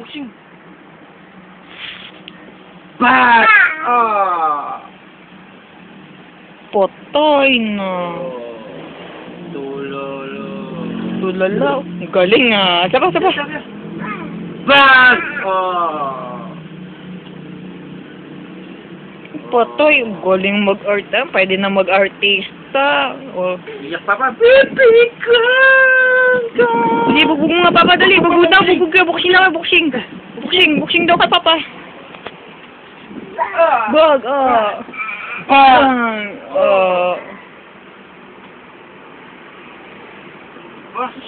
boxing. Bang! Patay na. Tulolo. Tulala. Galing ah. Sapa. Bang! Patay. Galing mag-art ah. Pwede na mag-artista. Oh. Iyak papa. Pipi ka! Hindi, bubog mo nga papa. Dali. Bubog daw. Bubog ka. Boxing na. Boxing. Boxing daw kay papa. Bag.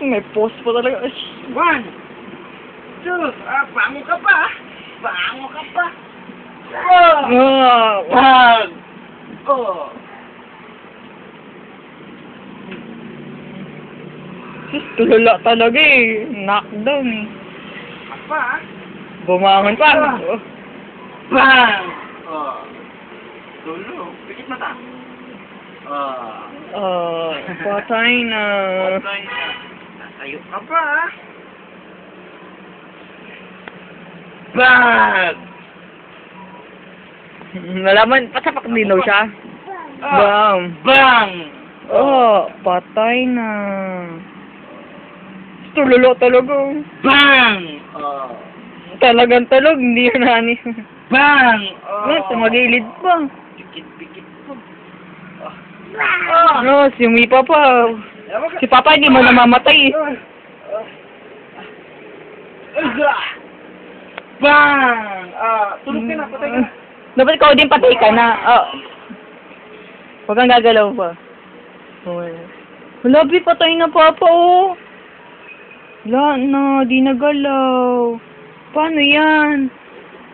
May post pa talaga. 1, 2, bango ka pa. Bango ka pa. Bang! Tulala talaga eh. Knockdown eh. Pa? Bumangon pa. Bang! Tulo. Pikit mata. Patay na. Patay na. Natayo ka pa. Bang! Nalaman, pasapak dinaw siya. Bam. Bang! Patay na. Tulala talaga. Bang! Talagang talog, hindi yun hani. Bang! Tumagilid pa. Pikit po. Si Papa. Si Papa hindi mo namamatay. Bang! Tulog ka na, patay ka na. Dapat ikaw din patay ka na. Huwag kang gagalaw pa. Wala, patay na Papa, oh. Wala na, di nagalaw. Paano yan?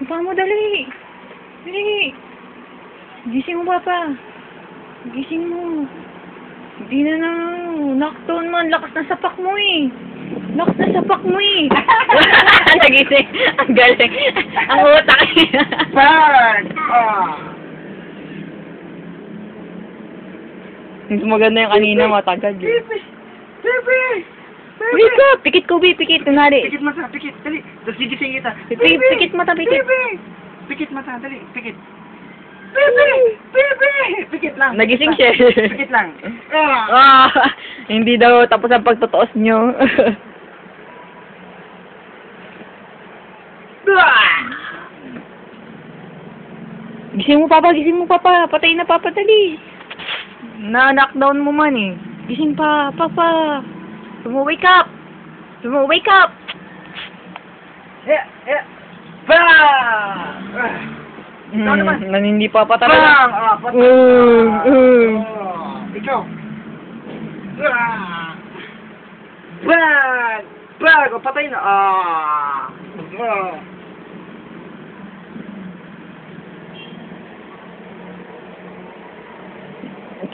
Paano mo, dali. Dali. Gising mo, Papa. Gising mo. Di na. Knockdown man. Lakas na sapak mo eh. Nagising. Ang galing. Ang utak eh. Bang! Mas maganda yung kanina, matagad eh. Baby! Wake up! Pikit ko, pikit. Tunari. Pikit mata, pikit. Dali. Tapos gigising kita. Pikit mata, pikit. Pikit mata, dali. Pikit. Baby! Pikit lang. Nagising siya. Pikit lang. Hindi daw tapos ang pagtotoos nyo. Gising mo, Papa. Patay na, Papa, dali. Na-knockdown mo man eh. Gising pa, Papa. Wake up! Bang! Nanindi pa talaga. Bang! Patay Ikaw. Bang! Bang! Patay na.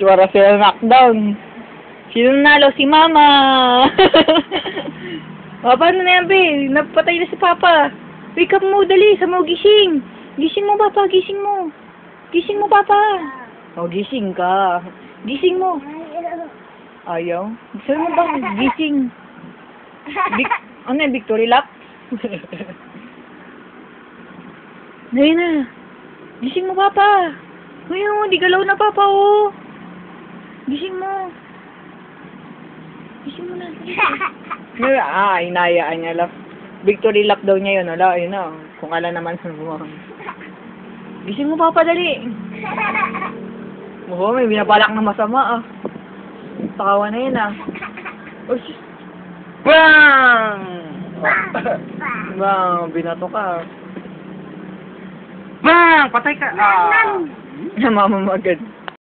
Tsura sila knockdown. Sino nalo? Si Mama! Paano na yan, be? Napatay na si Papa. Wake up mo, dali. Sa mo, gising. Gising mo, Papa. Gising mo, Papa. Gising ka. Gising mo. Ayaw? Saan mo ba? Gising. Ano yan? Victory lap? Ngayon na. Gising mo, Papa. Ngayon, di galaw na, Papa, oh. Gising mo. Gising mo na. Inayaan niya lang. Victory lap daw niya yun. Ala, yun na. Kung ala naman sa buwang. Gising mo, Papa, dali. May binabalak na masama, ah. Takawa na yun, ah. Bang! Bang, binato ka. Bang! Patay ka. Namamamagad.